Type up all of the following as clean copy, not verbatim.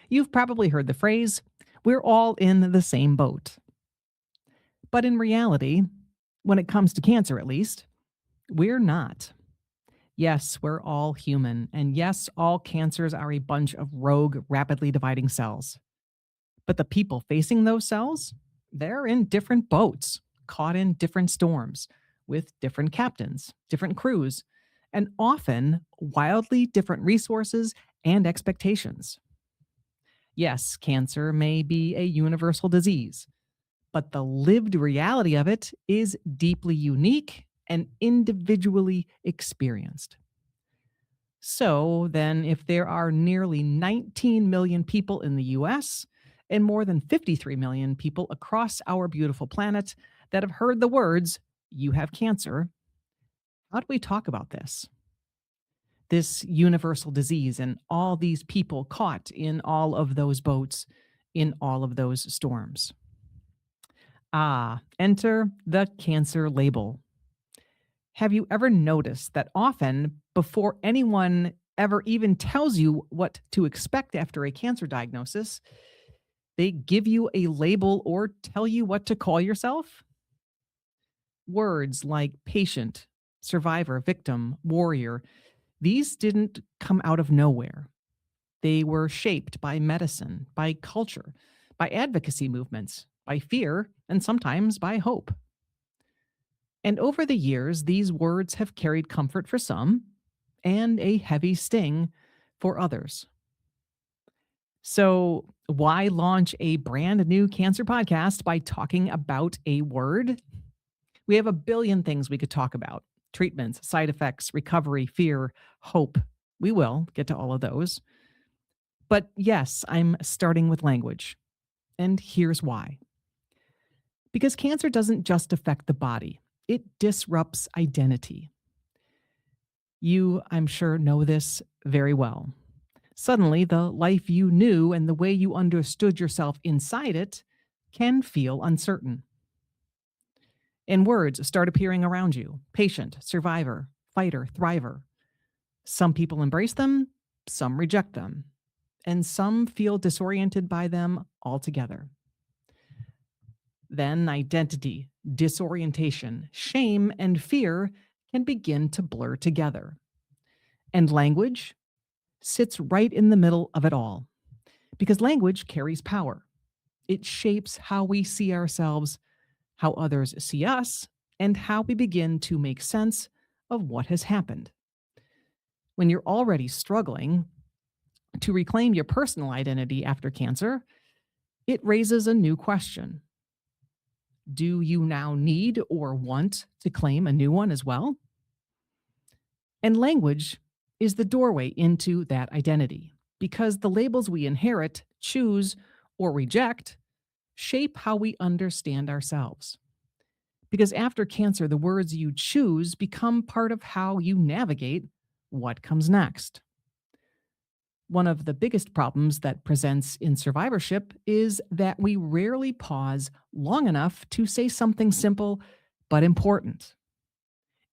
You've probably heard the phrase, we're all in the same boat. But in reality, when it comes to cancer at least, we're not. Yes, we're all human, and yes, all cancers are a bunch of rogue, rapidly dividing cells. But the people facing those cells, they're in different boats, caught in different storms, with different captains, different crews, and often wildly different resources and expectations. Yes, cancer may be a universal disease, but the lived reality of it is deeply unique and individually experienced. So, then, if there are nearly 19 million people in the US and more than 53 million people across our beautiful planet that have heard the words, you have cancer, how do we talk about this? This universal disease and all these people caught in all of those boats, in all of those storms. Enter the cancer label. Have you ever noticed that often, before anyone ever even tells you what to expect after a cancer diagnosis, they give you a label or tell you what to call yourself? Words like patient, survivor, victim, warrior, these didn't come out of nowhere. They were shaped by medicine, by culture, by advocacy movements, by fear, and sometimes by hope. And over the years, these words have carried comfort for some and a heavy sting for others. So, why launch a brand new cancer podcast by talking about a word? We have a billion things we could talk about: treatments, side effects, recovery, fear, hope. We will get to all of those. But yes, I'm starting with language. And here's why. Because cancer doesn't just affect the body, it disrupts identity. You, I'm sure, know this very well. Suddenly, the life you knew and the way you understood yourself inside it can feel uncertain. And words start appearing around you: patient, survivor, fighter, thriver. Some people embrace them, some reject them, and some feel disoriented by them altogether. Then identity, disorientation, shame, and fear can begin to blur together. And language sits right in the middle of it all, because language carries power. It shapes how we see ourselves, how others see us, and how we begin to make sense of what has happened. When you're already struggling to reclaim your personal identity after cancer, it raises a new question. Do you now need or want to claim a new one as well? And language is the doorway into that identity, because the labels we inherit, choose, or reject shape how we understand ourselves. Because after cancer, the words you choose become part of how you navigate what comes next. One of the biggest problems that presents in survivorship is that we rarely pause long enough to say something simple but important.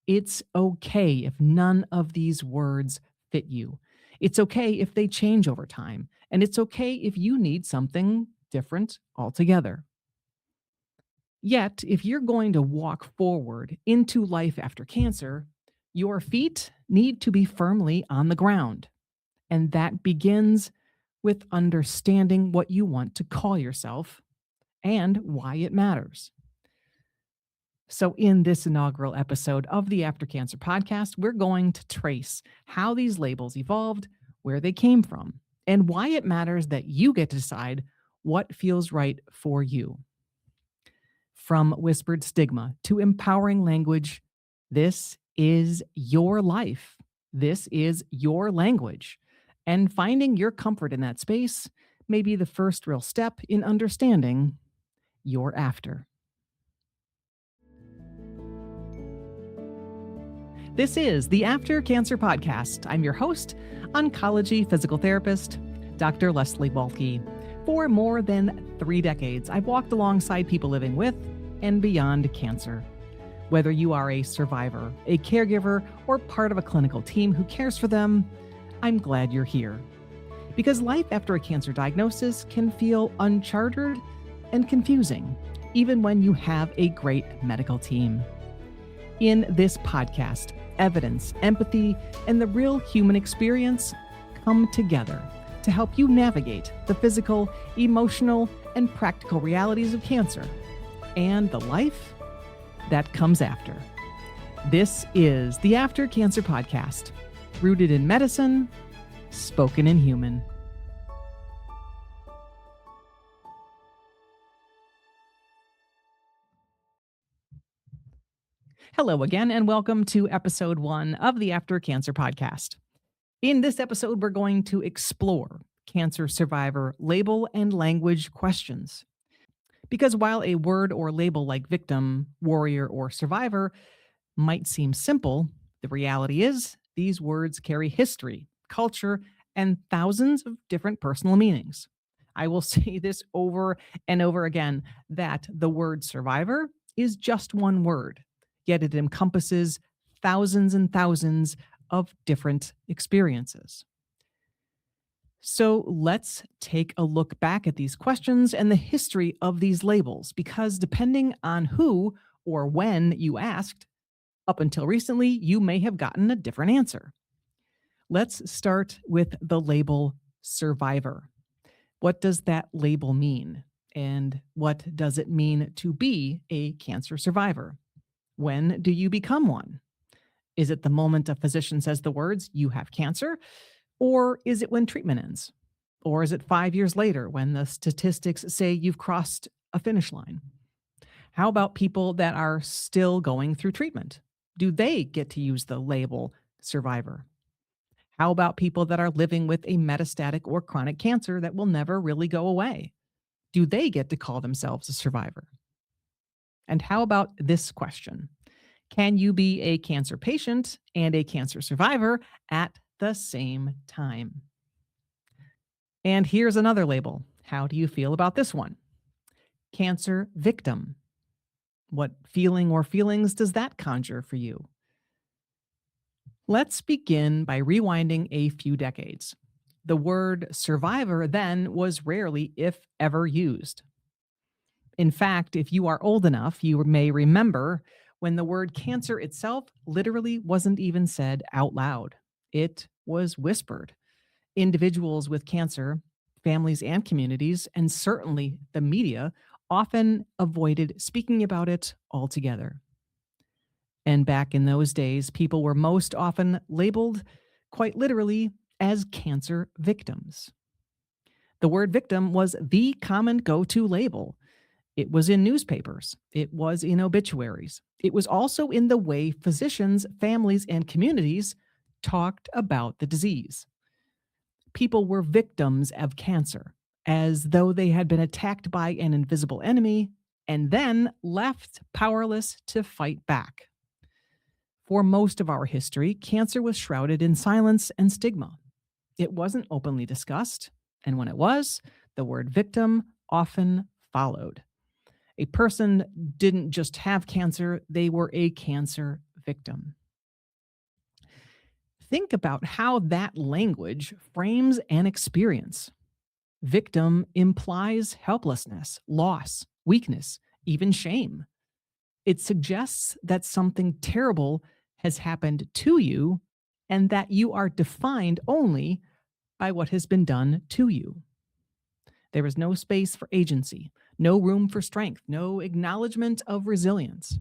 It's okay if none of these words fit you. It's okay if they change over time. And it's okay if you need something different altogether. Yet, if you're going to walk forward into life after cancer, your feet need to be firmly on the ground. And that begins with understanding what you want to call yourself and why it matters. So, in this inaugural episode of the After Cancer podcast, we're going to trace how these labels evolved, where they came from, and why it matters that you get to decide what feels right for you. From whispered stigma to empowering language, this is your life. This is your language. And finding your comfort in that space may be the first real step in understanding your after. This is the After Cancer Podcast. I'm your host, oncology physical therapist, Dr. Leslie Waltke. For more than 3 decades, I've walked alongside people living with and beyond cancer. Whether you are a survivor, a caregiver, or part of a clinical team who cares for them, I'm glad you're here. Because life after a cancer diagnosis can feel uncharted and confusing, even when you have a great medical team. In this podcast, evidence, empathy, and the real human experience come together to help you navigate the physical, emotional, and practical realities of cancer and the life that comes after. This is the After Cancer Podcast, rooted in medicine, spoken in human. Hello again, and welcome to episode 1 of the After Cancer Podcast. In this episode, we're going to explore cancer survivor label and language questions. Because while a word or label like victim, warrior, or survivor might seem simple, the reality is these words carry history, culture, and thousands of different personal meanings. I will say this over and over again that the word survivor is just one word, yet it encompasses thousands and thousands of different experiences. So let's take a look back at these questions and the history of these labels, because depending on who or when you asked, up until recently, you may have gotten a different answer. Let's start with the label survivor. What does that label mean? And what does it mean to be a cancer survivor? When do you become one? Is it the moment a physician says the words, "you have cancer"? Or is it when treatment ends? Or is it 5 years later when the statistics say you've crossed a finish line? How about people that are still going through treatment? Do they get to use the label survivor? How about people that are living with a metastatic or chronic cancer that will never really go away? Do they get to call themselves a survivor? And how about this question? Can you be a cancer patient and a cancer survivor at the same time? And here's another label. How do you feel about this one? Cancer victim. What feeling or feelings does that conjure for you? Let's begin by rewinding a few decades. The word survivor then was rarely, if ever, used. In fact, if you are old enough, you may remember when the word cancer itself literally wasn't even said out loud. It was whispered. Individuals with cancer, families and communities, and certainly the media, often avoided speaking about it altogether. And back in those days, people were most often labeled, quite literally, as cancer victims. The word victim was the common go-to label. It was in newspapers. It was in obituaries. It was also in the way physicians, families, and communities talked about the disease. People were victims of cancer, as though they had been attacked by an invisible enemy and then left powerless to fight back. For most of our history, cancer was shrouded in silence and stigma. It wasn't openly discussed, and when it was, the word victim often followed. A person didn't just have cancer, they were a cancer victim. Think about how that language frames an experience. Victim implies helplessness, loss, weakness, even shame. It suggests that something terrible has happened to you and that you are defined only by what has been done to you. There is no space for agency, no room for strength, no acknowledgement of resilience.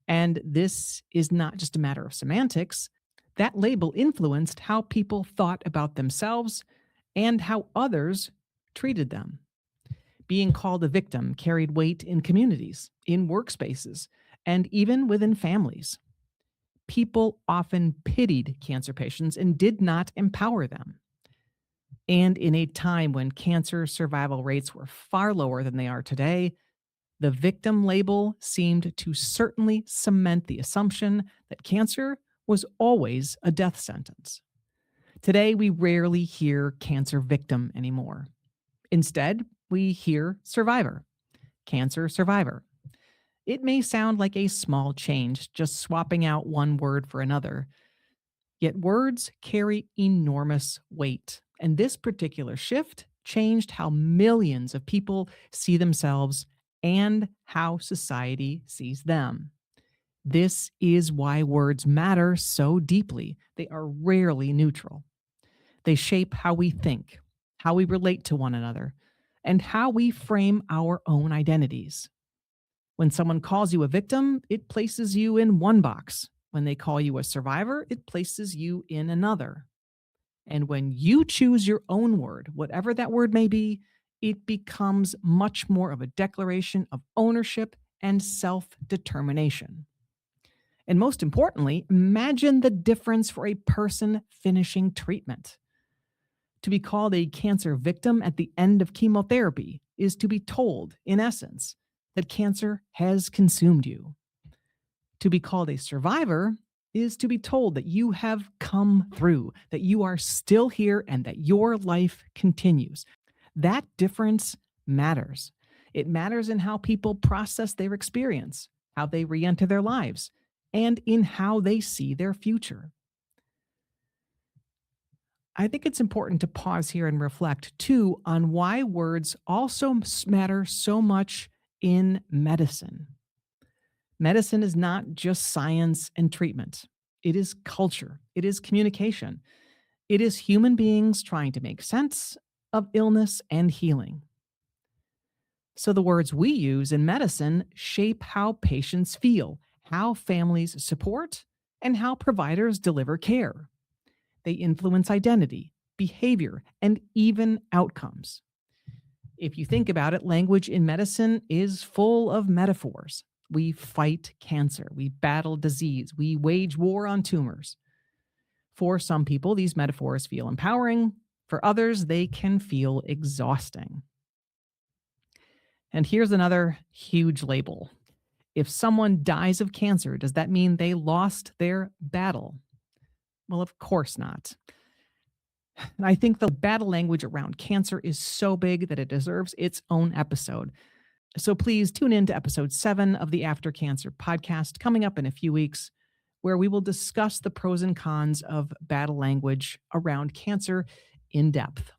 And this is not just a matter of semantics. That label influenced how people thought about themselves and how others treated them. Being called a victim carried weight in communities, in workspaces, and even within families. People often pitied cancer patients and did not empower them. And in a time when cancer survival rates were far lower than they are today, the victim label seemed to certainly cement the assumption that cancer was always a death sentence. Today, we rarely hear cancer victim anymore. Instead, we hear survivor, cancer survivor. It may sound like a small change, just swapping out one word for another, Yet words carry enormous weight. And this particular shift changed how millions of people see themselves and how society sees them. This is why words matter so deeply. They are rarely neutral. They shape how we think, how we relate to one another, and how we frame our own identities. When someone calls you a victim, it places you in one box. When they call you a survivor, it places you in another. And when you choose your own word, whatever that word may be, it becomes much more of a declaration of ownership and self determination. And most importantly, imagine the difference for a person finishing treatment. To be called a cancer victim at the end of chemotherapy is to be told, in essence, that cancer has consumed you. To be called a survivor is to be told that you have come through, that you are still here, and that your life continues. That difference matters. It matters in how people process their experience, how they re enter their lives, and in how they see their future. I think it's important to pause here and reflect too on why words also matter so much in medicine. Medicine is not just science and treatment, it is culture, it is communication, it is human beings trying to make sense of illness and healing. So the words we use in medicine shape how patients feel, how families support, and how providers deliver care. They influence identity, behavior, and even outcomes. If you think about it, language in medicine is full of metaphors. We fight cancer, we battle disease, we wage war on tumors. For some people, these metaphors feel empowering. For others, they can feel exhausting. And here's another huge label. If someone dies of cancer, does that mean they lost their battle? Well, of course not. And I think the battle language around cancer is so big that it deserves its own episode. So please tune in to episode 7 of the After Cancer podcast coming up in a few weeks, where we will discuss the pros and cons of battle language around cancer in depth.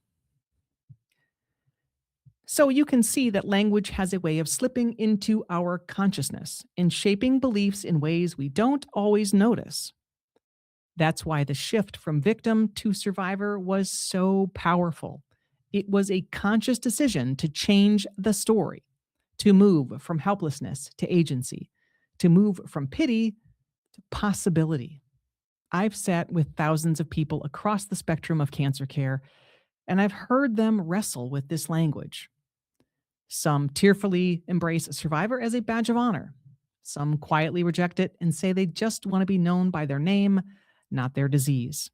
So you can see that language has a way of slipping into our consciousness and shaping beliefs in ways we don't always notice. That's why the shift from victim to survivor was so powerful. It was a conscious decision to change the story, to move from helplessness to agency, to move from pity to possibility. I've sat with thousands of people across the spectrum of cancer care, and I've heard them wrestle with this language. Some tearfully embrace a survivor as a badge of honor. Some quietly reject it and say they just want to be known by their name, not their disease.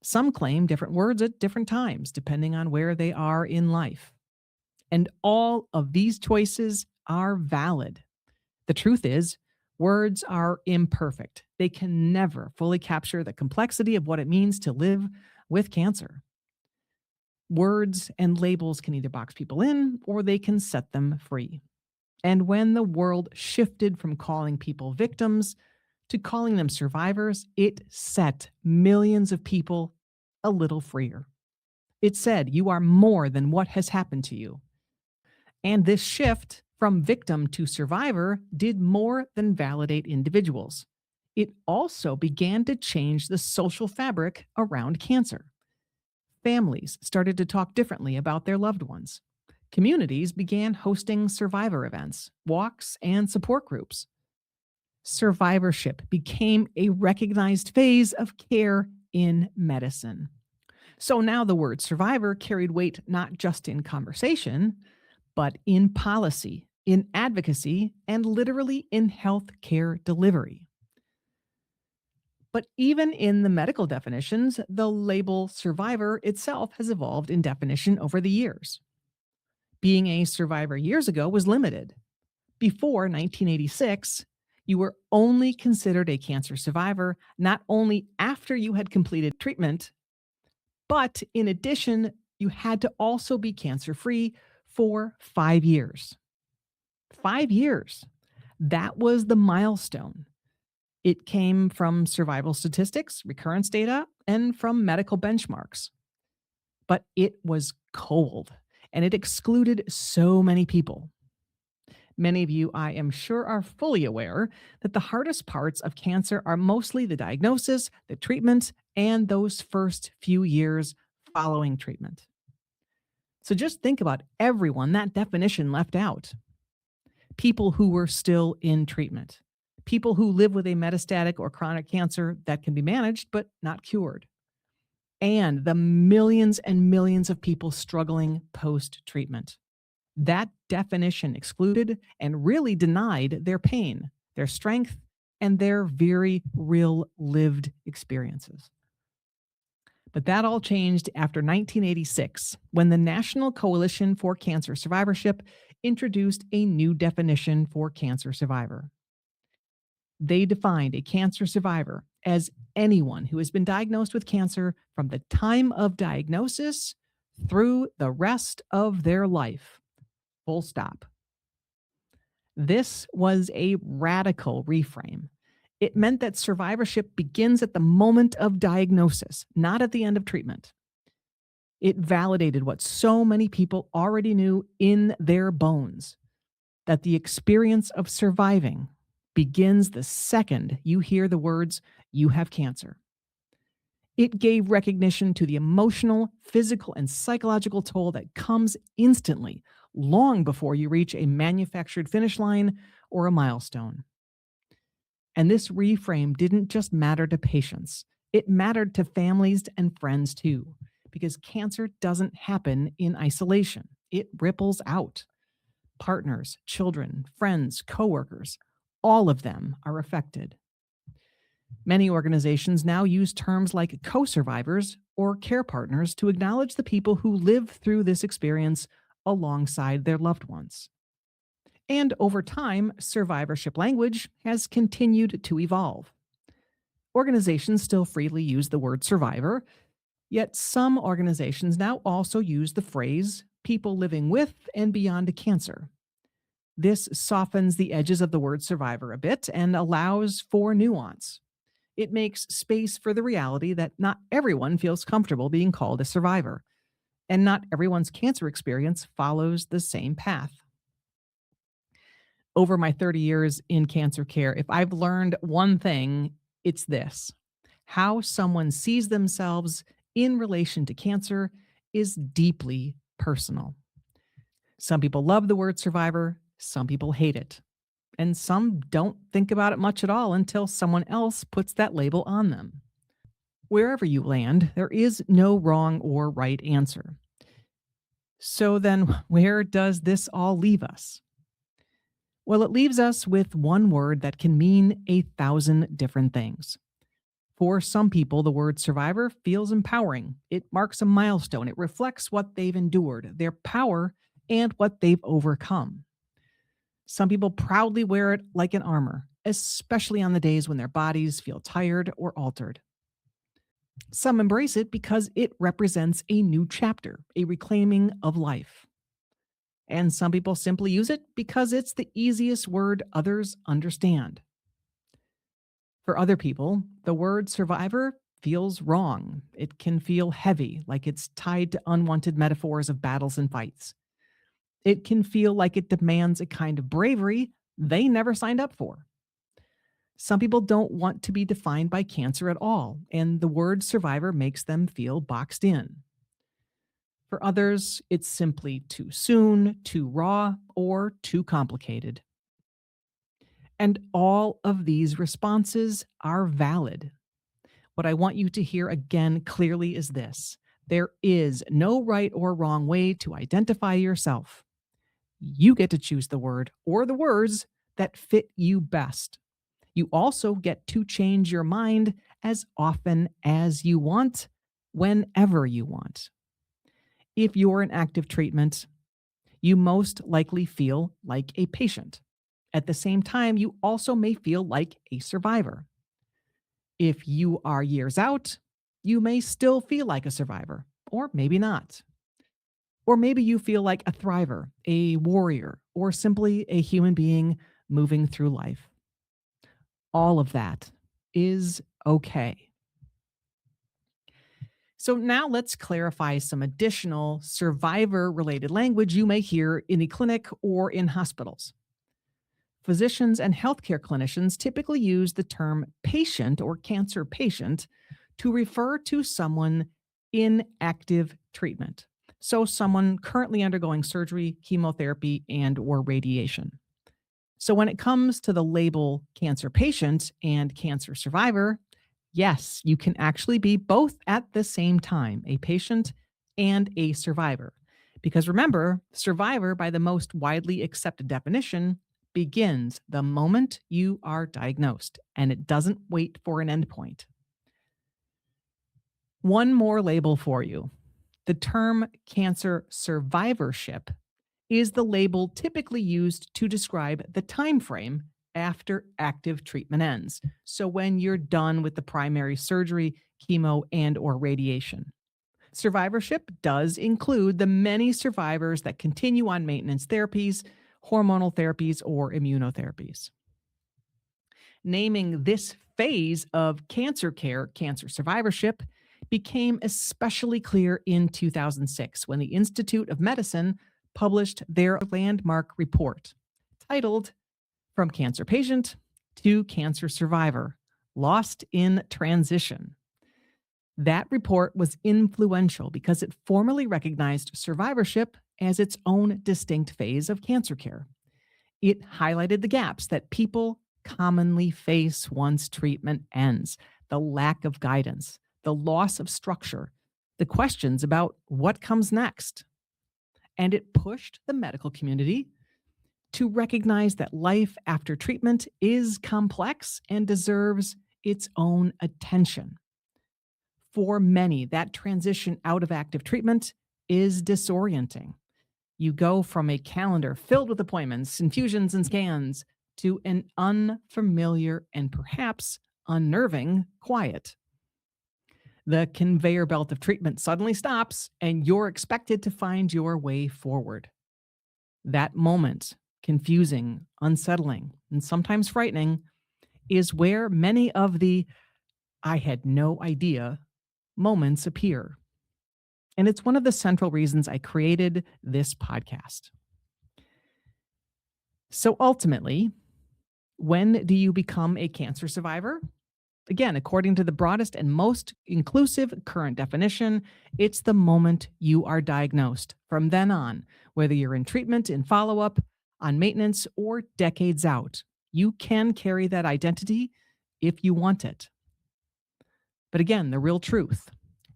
Some claim different words at different times, depending on where they are in life. And all of these choices are valid. The truth is, words are imperfect. They can never fully capture the complexity of what it means to live with cancer. Words and labels can either box people in or they can set them free. And when the world shifted from calling people victims to calling them survivors, it set millions of people a little freer. It said, you are more than what has happened to you. And this shift from victim to survivor did more than validate individuals. It also began to change the social fabric around cancer. Families started to talk differently about their loved ones. Communities began hosting survivor events, walks, and support groups. Survivorship became a recognized phase of care in medicine. So now the word survivor carried weight not just in conversation, but in policy, in advocacy, and literally in healthcare delivery. But even in the medical definitions, the label survivor itself has evolved in definition over the years. Being a survivor years ago was limited. Before 1986, you were only considered a cancer survivor not only after you had completed treatment, but in addition, you had to also be cancer-free for 5 years. 5 years. That was the milestone. It came from survival statistics, recurrence data, and from medical benchmarks. But it was cold and it excluded so many people. Many of you, I am sure, are fully aware that the hardest parts of cancer are mostly the diagnosis, the treatment, and those first few years following treatment. So just think about everyone that definition left out: people who were still in treatment, people who live with a metastatic or chronic cancer that can be managed but not cured, and the millions and millions of people struggling post treatment. That definition excluded and really denied their pain, their strength, and their very real lived experiences. But that all changed after 1986 when the National Coalition for Cancer Survivorship introduced a new definition for cancer survivor. They defined a cancer survivor as anyone who has been diagnosed with cancer from the time of diagnosis through the rest of their life. Full stop. This was a radical reframe. It meant that survivorship begins at the moment of diagnosis, not at the end of treatment. It validated what so many people already knew in their bones: that the experience of surviving begins the second you hear the words, "You have cancer." It gave recognition to the emotional, physical, and psychological toll that comes instantly, long before you reach a manufactured finish line or a milestone. And this reframe didn't just matter to patients, it mattered to families and friends too, because cancer doesn't happen in isolation, it ripples out. Partners, children, friends, coworkers, all of them are affected. Many organizations now use terms like co survivors or care partners to acknowledge the people who live through this experience alongside their loved ones. And over time, survivorship language has continued to evolve. Organizations still freely use the word survivor, yet some organizations now also use the phrase people living with and beyond cancer. This softens the edges of the word survivor a bit and allows for nuance. It makes space for the reality that not everyone feels comfortable being called a survivor, and not everyone's cancer experience follows the same path. Over my 30 years in cancer care, if I've learned one thing, it's this: how someone sees themselves in relation to cancer is deeply personal. Some people love the word survivor, some people hate it, and some don't think about it much at all until someone else puts that label on them. Wherever you land, there is no wrong or right answer. So then, where does this all leave us? Well, it leaves us with one word that can mean 1,000 different things. For some people, the word survivor feels empowering. It marks a milestone. It reflects what they've endured, their power, and what they've overcome. Some people proudly wear it like an armor, especially on the days when their bodies feel tired or altered. Some embrace it because it represents a new chapter, a reclaiming of life. And some people simply use it because it's the easiest word others understand. For other people, the word survivor feels wrong. It can feel heavy, like it's tied to unwanted metaphors of battles and fights. It can feel like it demands a kind of bravery they never signed up for. Some people don't want to be defined by cancer at all, and the word survivor makes them feel boxed in. For others, it's simply too soon, too raw, or too complicated. And all of these responses are valid. What I want you to hear again clearly is this: there is no right or wrong way to identify yourself. You get to choose the word or the words that fit you best. You also get to change your mind as often as you want, whenever you want. If you're in active treatment, you most likely feel like a patient. At the same time, you also may feel like a survivor. If you are years out, you may still feel like a survivor, or maybe not. Or maybe you feel like a thriver, a warrior, or simply a human being moving through life. All of that is okay. So now let's clarify some additional survivor related language you may hear in the clinic or in hospitals. Physicians and healthcare clinicians typically use the term patient or cancer patient to refer to someone in active treatment. So someone currently undergoing surgery, chemotherapy, and or radiation. So when it comes to the label cancer patient and cancer survivor, yes, you can actually be both at the same time, a patient and a survivor. Because remember, survivor, by the most widely accepted definition, begins the moment you are diagnosed, and it doesn't wait for an endpoint. One more label for you. The term cancer survivorship is the label typically used to describe the time frame after active treatment ends. So when you're done with the primary surgery, chemo, and or radiation. Survivorship does include the many survivors that continue on maintenance therapies, hormonal therapies, or immunotherapies. Naming this phase of cancer care cancer survivorship became especially clear in 2006 when the Institute of Medicine published their landmark report titled From Cancer Patient to Cancer Survivor Lost in Transition. That report was influential because it formally recognized survivorship as its own distinct phase of cancer care. It highlighted the gaps that people commonly face once treatment ends: the lack of guidance, the loss of structure, the questions about what comes next. And it pushed the medical community to recognize that life after treatment is complex and deserves its own attention. For many, that transition out of active treatment is disorienting. You go from a calendar filled with appointments, infusions, and scans to an unfamiliar and perhaps unnerving quiet. The conveyor belt of treatment suddenly stops, and you're expected to find your way forward. That moment, confusing, unsettling, and sometimes frightening, is where many of the "I had no idea" moments appear. And it's one of the central reasons I created this podcast. So ultimately, when do you become a cancer survivor? Again, according to the broadest and most inclusive current definition, it's the moment you are diagnosed. From then on, whether you're in treatment, in follow up, on maintenance, or decades out, you can carry that identity if you want it. But again, the real truth: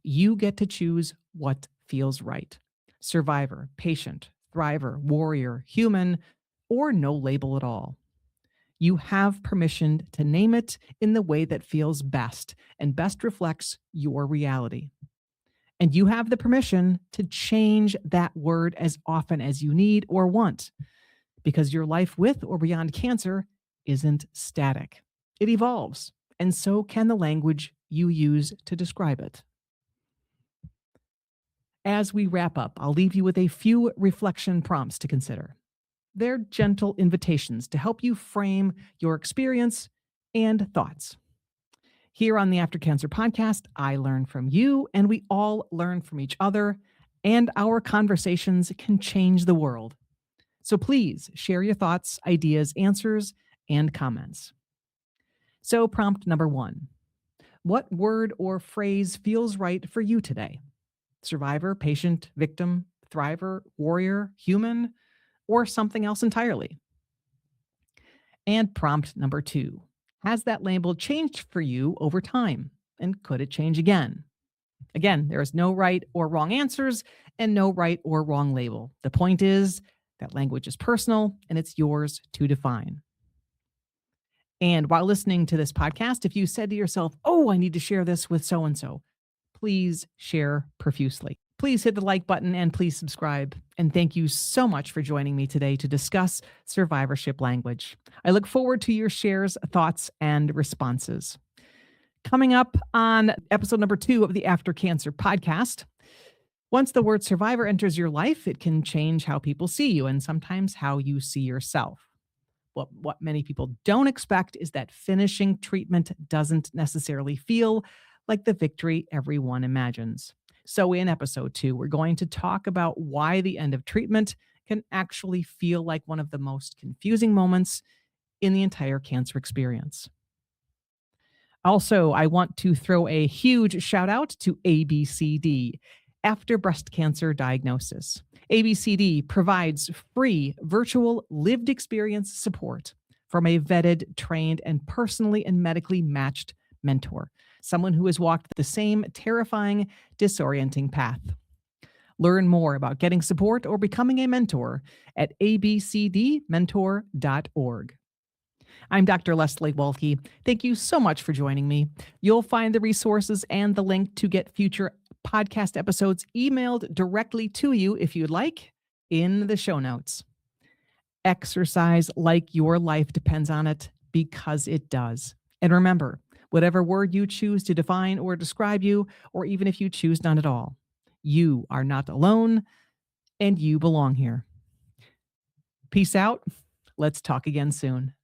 you get to choose what feels right. Survivor, patient, thriver, warrior, human, or no label at all. You have permission to name it in the way that feels best and best reflects your reality. And you have the permission to change that word as often as you need or want, because your life with or beyond cancer isn't static. It evolves, and so can the language you use to describe it. As we wrap up, I'll leave you with a few reflection prompts to consider. They're gentle invitations to help you frame your experience and thoughts. Here on the After Cancer podcast, I learn from you, and we all learn from each other, and our conversations can change the world. So please share your thoughts, ideas, answers, and comments. So, prompt number 1: what word or phrase feels right for you today? Survivor, patient, victim, thriver, warrior, human, or something else entirely? And prompt number 2: has that label changed for you over time? And could it change again? Again, there is no right or wrong answers and no right or wrong label. The point is that language is personal and it's yours to define. And while listening to this podcast, if you said to yourself, "Oh, I need to share this with so and so," please share profusely. Please hit the like button and please subscribe. And thank you so much for joining me today to discuss survivorship language. I look forward to your shares, thoughts, and responses. Coming up on episode number 2 of the After Cancer podcast, once the word survivor enters your life, it can change how people see you and sometimes how you see yourself. What many people don't expect is that finishing treatment doesn't necessarily feel like the victory everyone imagines. So, in episode 2, we're going to talk about why the end of treatment can actually feel like one of the most confusing moments in the entire cancer experience. Also, I want to throw a huge shout out to ABCD, After Breast Cancer Diagnosis. ABCD provides free virtual lived experience support from a vetted, trained, and personally and medically matched mentor, someone who has walked the same terrifying, disorienting path. Learn more about getting support or becoming a mentor at abcdmentor.org. I'm Dr. Leslie Waltke. Thank you so much for joining me. You'll find the resources and the link to get future podcast episodes emailed directly to you if you'd like in the show notes. Exercise like your life depends on it, because it does. And remember, whatever word you choose to define or describe you, or even if you choose none at all, you are not alone and you belong here. Peace out. Let's talk again soon.